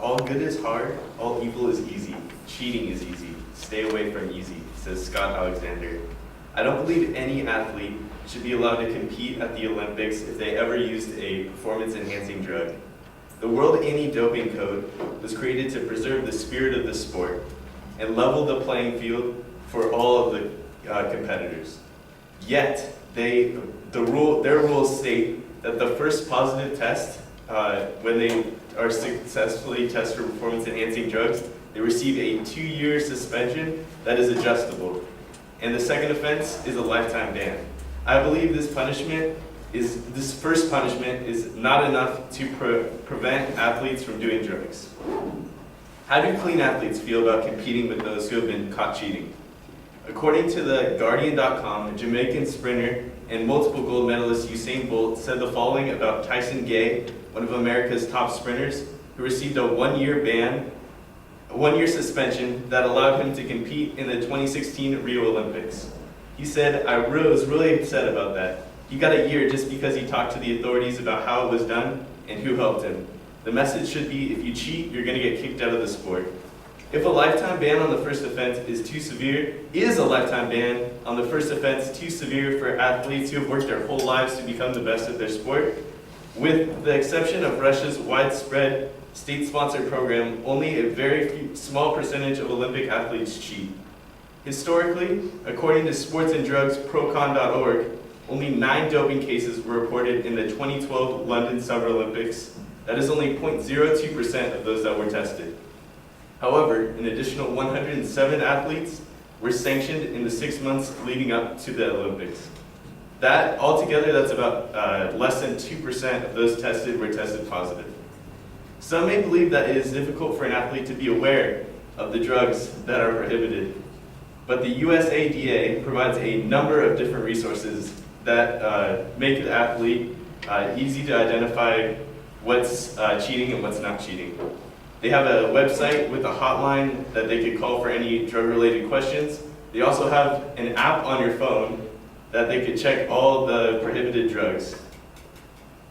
All good is hard, all evil is easy. Cheating is easy. Stay away from easy, says Scott Alexander. I don't believe any athlete should be allowed to compete at the Olympics if they ever used a performance-enhancing drug. The World Anti-Doping Code was created to preserve the spirit of the sport and level the playing field for all of the competitors. Yet, their rules state that the first positive test, when they are successfully tested for performance-enhancing drugs, they receive a 2-year suspension that is adjustable. And the second offense is a lifetime ban. I believe this first punishment is not enough to prevent athletes from doing drugs. How do clean athletes feel about competing with those who have been caught cheating? According to the Guardian.com, Jamaican sprinter and multiple gold medalist Usain Bolt said the following about Tyson Gay, one of America's top sprinters, who received a 1-year suspension that allowed him to compete in the 2016 Rio Olympics. He said, I was really upset about that. He got a year just because he talked to the authorities about how it was done and who helped him. The message should be, if you cheat, you're going to get kicked out of the sport. If a lifetime ban on the first offense is too severe, is a lifetime ban on the first offense too severe for athletes who have worked their whole lives to become the best at their sport? With the exception of Russia's widespread state-sponsored program, only a very small percentage of Olympic athletes cheat. Historically, according to sportsanddrugsprocon.org, only 9 doping cases were reported in the 2012 London Summer Olympics. That is only 0.02% of those that were tested. However, an additional 107 athletes were sanctioned in the 6 months leading up to the Olympics. Altogether, that's about less than 2% of those tested were tested positive. Some may believe that it is difficult for an athlete to be aware of the drugs that are prohibited, but the USADA provides a number of different resources that make the athlete easy to identify what's cheating and what's not cheating. They have a website with a hotline that they could call for any drug-related questions. They also have an app on your phone that they could check all the prohibited drugs.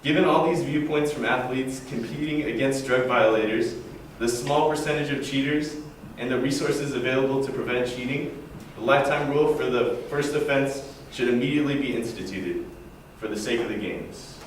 Given all these viewpoints from athletes competing against drug violators, the small percentage of cheaters, and the resources available to prevent cheating, the lifetime rule for the first offense should immediately be instituted for the sake of the games.